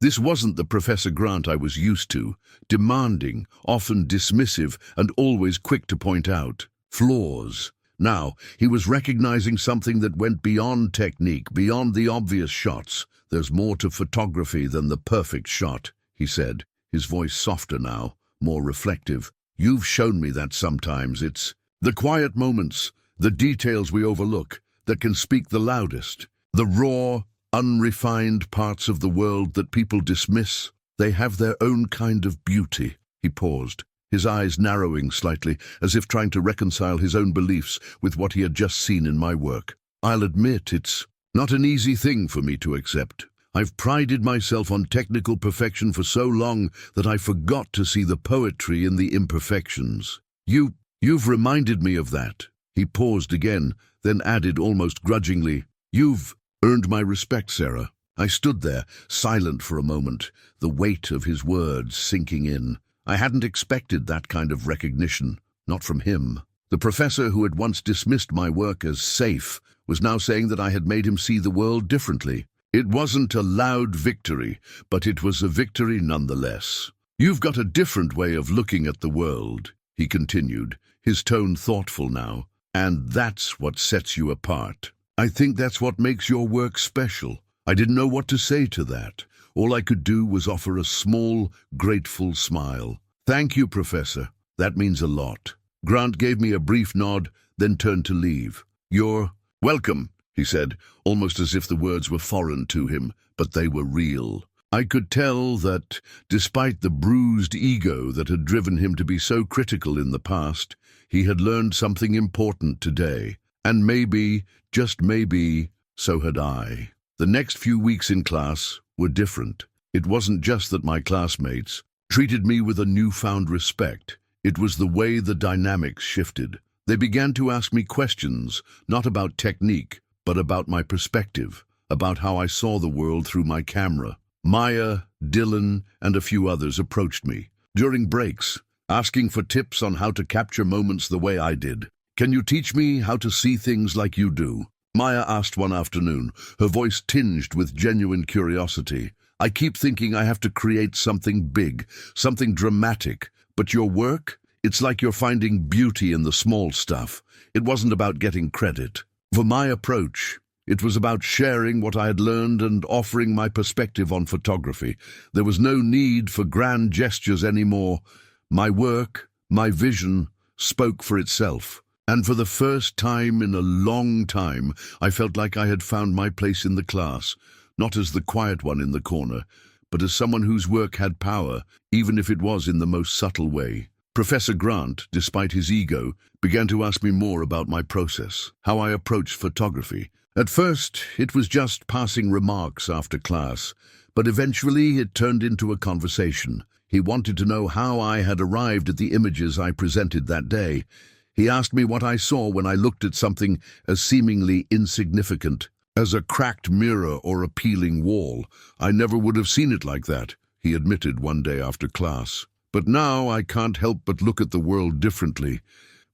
This wasn't the Professor Grant I was used to, demanding, often dismissive, and always quick to point out flaws. Now, he was recognizing something that went beyond technique, beyond the obvious shots. "There's more to photography than the perfect shot," he said, his voice softer now, more reflective. "You've shown me that sometimes. It's the quiet moments, the details we overlook, that can speak the loudest. The raw, unrefined parts of the world that people dismiss. They have their own kind of beauty." He paused, his eyes narrowing slightly, as if trying to reconcile his own beliefs with what he had just seen in my work. "I'll admit it's not an easy thing for me to accept. I've prided myself on technical perfection for so long that I forgot to see the poetry in the imperfections. You've reminded me of that." He paused again, then added almost grudgingly, "You've earned my respect, Sarah." I stood there, silent for a moment, the weight of his words sinking in. I hadn't expected that kind of recognition, not from him. The professor who had once dismissed my work as safe was now saying that I had made him see the world differently. It wasn't a loud victory, but it was a victory nonetheless. "You've got a different way of looking at the world," he continued, his tone thoughtful now, "and that's what sets you apart. I think that's what makes your work special." I didn't know what to say to that. All I could do was offer a small, grateful smile. "Thank you, Professor. That means a lot." Grant gave me a brief nod, then turned to leave. "You're welcome," he said, almost as if the words were foreign to him, but they were real. I could tell that, despite the bruised ego that had driven him to be so critical in the past, he had learned something important today. And maybe, just maybe, so had I. The next few weeks in class were different. It wasn't just that my classmates treated me with a newfound respect. It was the way the dynamics shifted. They began to ask me questions, not about technique, but about my perspective, about how I saw the world through my camera. Maya, Dylan, and a few others approached me during breaks, asking for tips on how to capture moments the way I did. "Can you teach me how to see things like you do?" Maya asked one afternoon, her voice tinged with genuine curiosity. "I keep thinking I have to create something big, something dramatic, but your work, it's like you're finding beauty in the small stuff." It wasn't about getting credit. For my approach, it was about sharing what I had learned and offering my perspective on photography. There was no need for grand gestures anymore. My work, my vision, spoke for itself. And for the first time in a long time, I felt like I had found my place in the class, not as the quiet one in the corner, but as someone whose work had power, even if it was in the most subtle way. Professor Grant, despite his ego, began to ask me more about my process, how I approached photography. At first, it was just passing remarks after class, but eventually it turned into a conversation. He wanted to know how I had arrived at the images I presented that day. He asked me what I saw when I looked at something as seemingly insignificant as a cracked mirror or a peeling wall. I never would have seen it like that. he admitted one day after class. "But now I can't help but look at the world differently.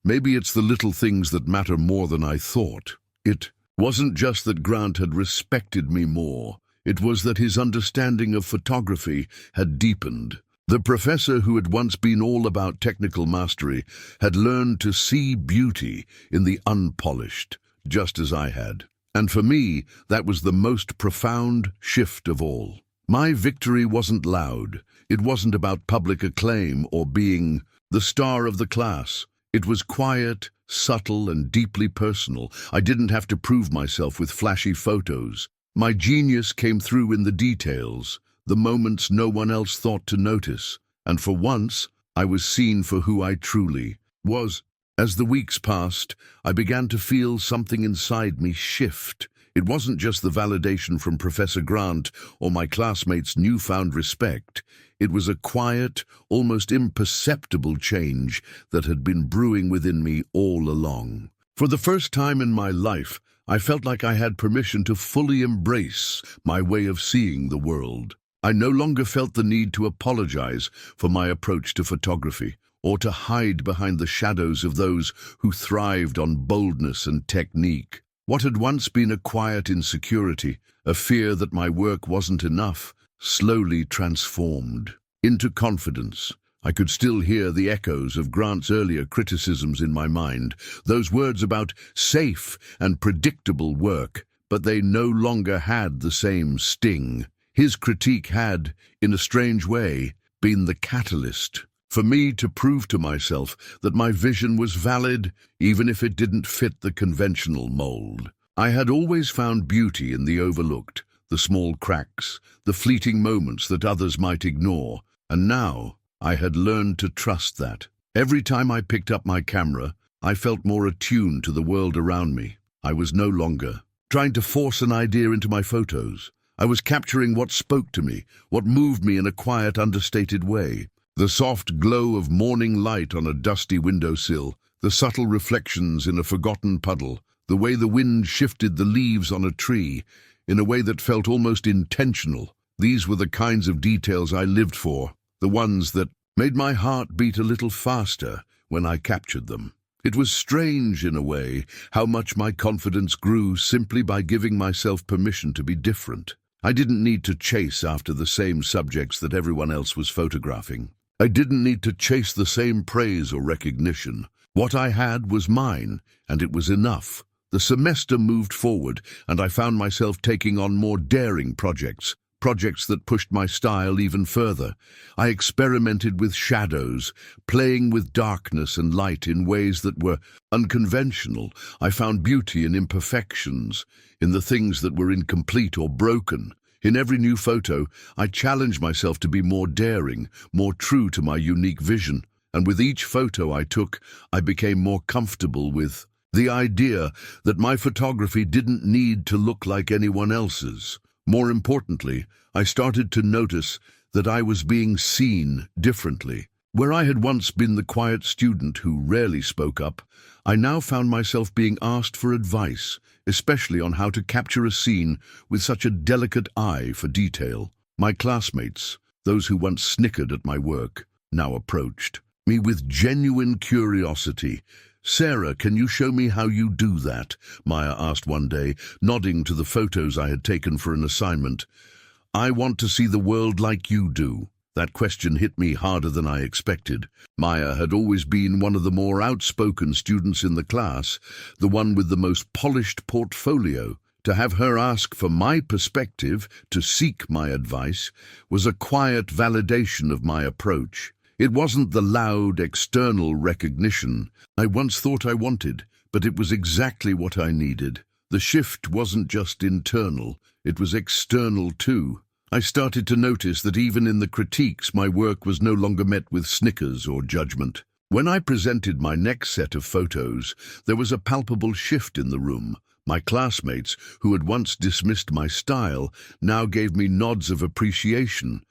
Maybe it's the little things that matter more than I thought." It wasn't just that Grant had respected me more. It was that his understanding of photography had deepened. The professor who had once been all about technical mastery had learned to see beauty in the unpolished, just as I had. And for me, that was the most profound shift of all. My victory wasn't loud. It wasn't about public acclaim or being the star of the class. It was quiet, subtle, and deeply personal. I didn't have to prove myself with flashy photos. My genius came through in the details, the moments no one else thought to notice. And for once, I was seen for who I truly was. As the weeks passed, I began to feel something inside me shift. It wasn't just the validation from Professor Grant or my classmates' newfound respect. It was a quiet, almost imperceptible change that had been brewing within me all along. For the first time in my life, I felt like I had permission to fully embrace my way of seeing the world. I no longer felt the need to apologize for my approach to photography, or to hide behind the shadows of those who thrived on boldness and technique. What had once been a quiet insecurity, a fear that my work wasn't enough, slowly transformed into confidence. I could still hear the echoes of Grant's earlier criticisms in my mind, those words about safe and predictable work, but they no longer had the same sting. His critique had, in a strange way, been the catalyst for me to prove to myself that my vision was valid, even if it didn't fit the conventional mold. I had always found beauty in the overlooked, the small cracks, the fleeting moments that others might ignore, and now I had learned to trust that. Every time I picked up my camera, I felt more attuned to the world around me. I was no longer trying to force an idea into my photos. I was capturing what spoke to me, what moved me in a quiet, understated way. The soft glow of morning light on a dusty windowsill, the subtle reflections in a forgotten puddle, the way the wind shifted the leaves on a tree in a way that felt almost intentional. These were the kinds of details I lived for, the ones that made my heart beat a little faster when I captured them. It was strange, in a way, how much my confidence grew simply by giving myself permission to be different. I didn't need to chase after the same subjects that everyone else was photographing. I didn't need to chase the same praise or recognition. What I had was mine, and it was enough. The semester moved forward, and I found myself taking on more daring projects that pushed my style even further. I experimented with shadows, playing with darkness and light in ways that were unconventional. I found beauty in imperfections, in the things that were incomplete or broken. In every new photo, I challenged myself to be more daring, more true to my unique vision. And with each photo I took, I became more comfortable with the idea that my photography didn't need to look like anyone else's. More importantly, I started to notice that I was being seen differently. Where I had once been the quiet student who rarely spoke up, I now found myself being asked for advice, especially on how to capture a scene with such a delicate eye for detail. My classmates, those who once snickered at my work, now approached me with genuine curiosity. "Sarah, can you show me how you do that?" Maya asked one day, nodding to the photos I had taken for an assignment. "I want to see the world like you do." That question hit me harder than I expected. Maya had always been one of the more outspoken students in the class, the one with the most polished portfolio. To have her ask for my perspective, to seek my advice, was a quiet validation of my approach. It wasn't the loud, external recognition I once thought I wanted, but it was exactly what I needed. The shift wasn't just internal, it was external too. I started to notice that even in the critiques, my work was no longer met with snickers or judgment. When I presented my next set of photos, there was a palpable shift in the room. My classmates, who had once dismissed my style, now gave me nods of appreciation.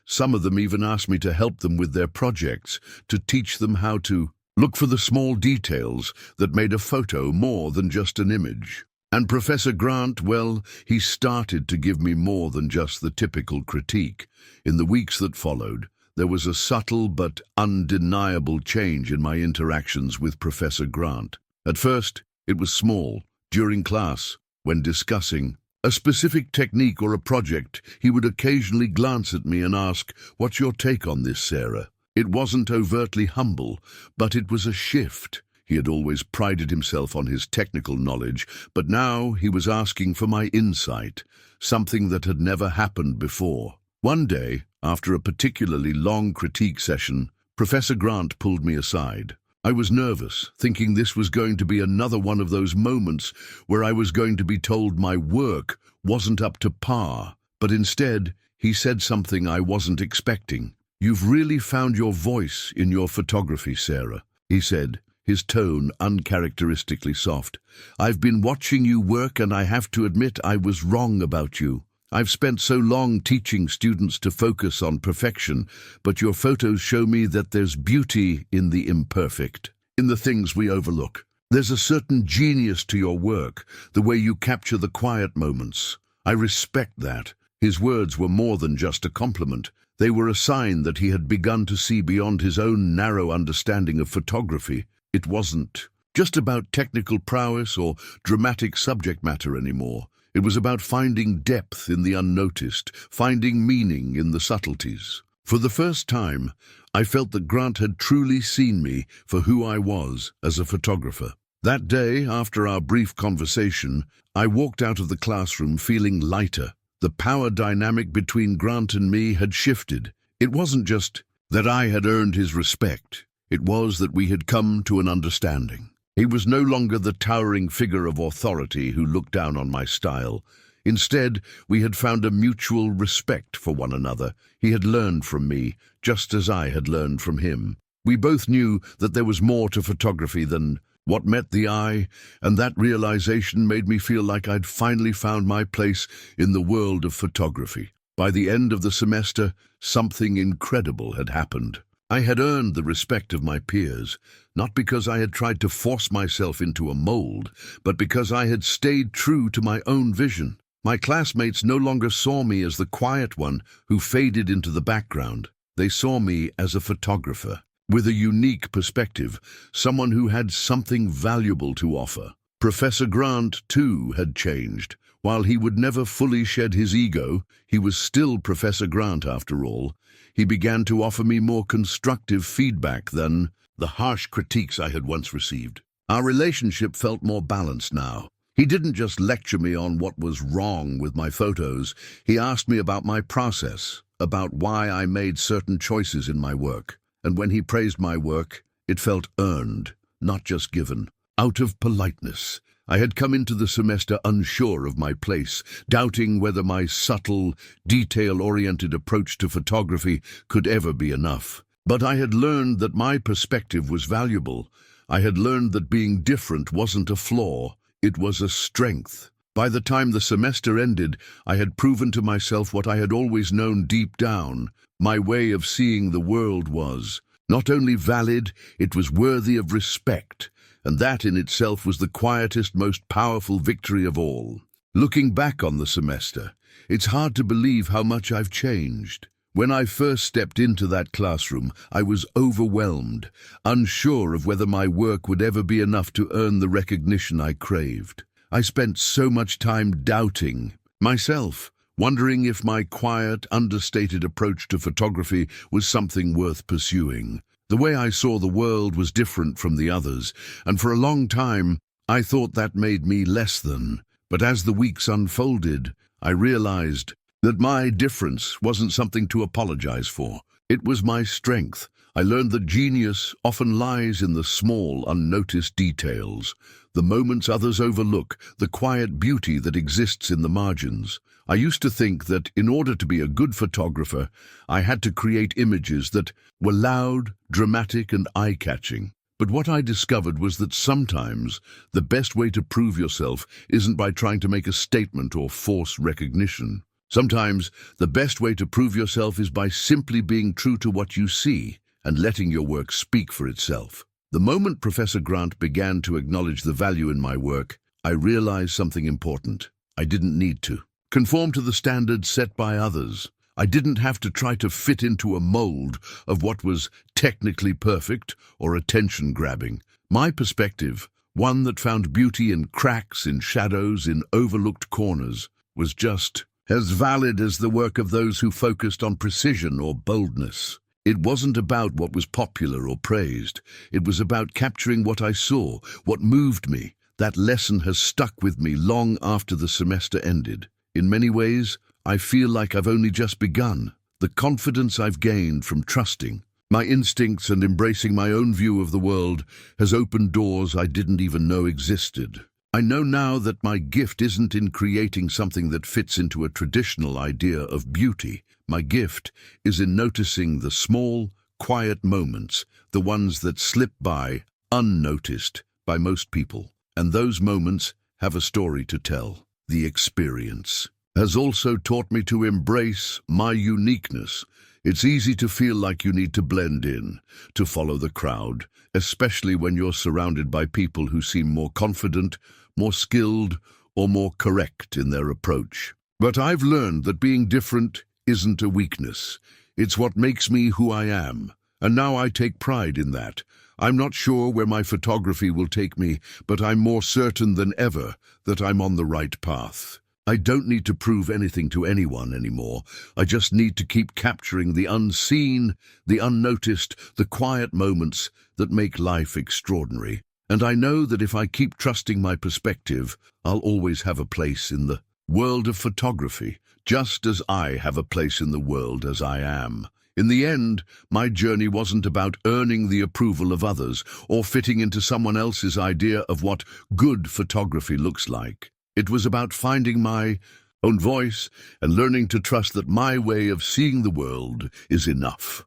Some of them even asked me to help them with their projects, to teach them how to look for the small details that made a photo more than just an image. And Professor Grant, well, he started to give me more than just the typical critique. In the weeks that followed, there was a subtle but undeniable change in my interactions with Professor Grant. At first, it was small. During class, when discussing a specific technique or a project, he would occasionally glance at me and ask, "What's your take on this, Sarah?" It wasn't overtly humble, but it was a shift. He had always prided himself on his technical knowledge, but now he was asking for my insight, something that had never happened before. One day, after a particularly long critique session, Professor Grant pulled me aside. I was nervous, thinking this was going to be another one of those moments where I was going to be told my work wasn't up to par, but instead, he said something I wasn't expecting. "You've really found your voice in your photography, Sarah," he said, his tone uncharacteristically soft. "I've been watching you work and I have to admit I was wrong about you. I've spent so long teaching students to focus on perfection, but your photos show me that there's beauty in the imperfect, in the things we overlook. There's a certain genius to your work, the way you capture the quiet moments. I respect that." His words were more than just a compliment. They were a sign that he had begun to see beyond his own narrow understanding of photography. It wasn't just about technical prowess or dramatic subject matter anymore. It was about finding depth in the unnoticed, finding meaning in the subtleties. For the first time, I felt that Grant had truly seen me for who I was as a photographer. That day, after our brief conversation, I walked out of the classroom feeling lighter. The power dynamic between Grant and me had shifted. It wasn't just that I had earned his respect. It was that we had come to an understanding. He was no longer the towering figure of authority who looked down on my style. Instead, we had found a mutual respect for one another. He had learned from me, just as I had learned from him. We both knew that there was more to photography than what met the eye, and that realization made me feel like I'd finally found my place in the world of photography. By the end of the semester, something incredible had happened. I had earned the respect of my peers, not because I had tried to force myself into a mold, but because I had stayed true to my own vision. My classmates no longer saw me as the quiet one who faded into the background. They saw me as a photographer, with a unique perspective, someone who had something valuable to offer. Professor Grant, too, had changed. While he would never fully shed his ego, he was still Professor Grant after all. He began to offer me more constructive feedback than the harsh critiques I had once received. Our relationship felt more balanced now. He didn't just lecture me on what was wrong with my photos. He asked me about my process, about why I made certain choices in my work. And when he praised my work, it felt earned, not just given. Out of politeness, I had come into the semester unsure of my place, doubting whether my subtle, detail-oriented approach to photography could ever be enough. But I had learned that my perspective was valuable. I had learned that being different wasn't a flaw, it was a strength. By the time the semester ended, I had proven to myself what I had always known deep down. My way of seeing the world was not only valid, it was worthy of respect, and that in itself was the quietest, most powerful victory of all. Looking back on the semester, it's hard to believe how much I've changed. When I first stepped into that classroom, I was overwhelmed, unsure of whether my work would ever be enough to earn the recognition I craved. I spent so much time doubting myself, wondering if my quiet, understated approach to photography was something worth pursuing. The way I saw the world was different from the others, and for a long time, I thought that made me less than. But as the weeks unfolded, I realized that my difference wasn't something to apologize for. It was my strength. I learned that genius often lies in the small, unnoticed details, the moments others overlook, the quiet beauty that exists in the margins. I used to think that in order to be a good photographer, I had to create images that were loud, dramatic, and eye-catching. But what I discovered was that sometimes the best way to prove yourself isn't by trying to make a statement or force recognition. Sometimes the best way to prove yourself is by simply being true to what you see and letting your work speak for itself. The moment Professor Grant began to acknowledge the value in my work, I realized something important. I didn't need to conform to the standards set by others. I didn't have to try to fit into a mold of what was technically perfect or attention-grabbing. My perspective, one that found beauty in cracks, in shadows, in overlooked corners, was just as valid as the work of those who focused on precision or boldness. It wasn't about what was popular or praised. It was about capturing what I saw, what moved me. That lesson has stuck with me long after the semester ended. In many ways, I feel like I've only just begun. The confidence I've gained from trusting my instincts and embracing my own view of the world has opened doors I didn't even know existed. I know now that my gift isn't in creating something that fits into a traditional idea of beauty. My gift is in noticing the small, quiet moments, the ones that slip by unnoticed by most people. And those moments have a story to tell. The experience has also taught me to embrace my uniqueness. It's easy to feel like you need to blend in, to follow the crowd, especially when you're surrounded by people who seem more confident, more skilled, or more correct in their approach. But I've learned that being different isn't a weakness. It's what makes me who I am, and now I take pride in that. I'm not sure where my photography will take me, but I'm more certain than ever that I'm on the right path. I don't need to prove anything to anyone anymore. I just need to keep capturing the unseen, the unnoticed, the quiet moments that make life extraordinary. And I know that if I keep trusting my perspective, I'll always have a place in the world of photography, just as I have a place in the world as I am. In the end, my journey wasn't about earning the approval of others or fitting into someone else's idea of what good photography looks like. It was about finding my own voice and learning to trust that my way of seeing the world is enough.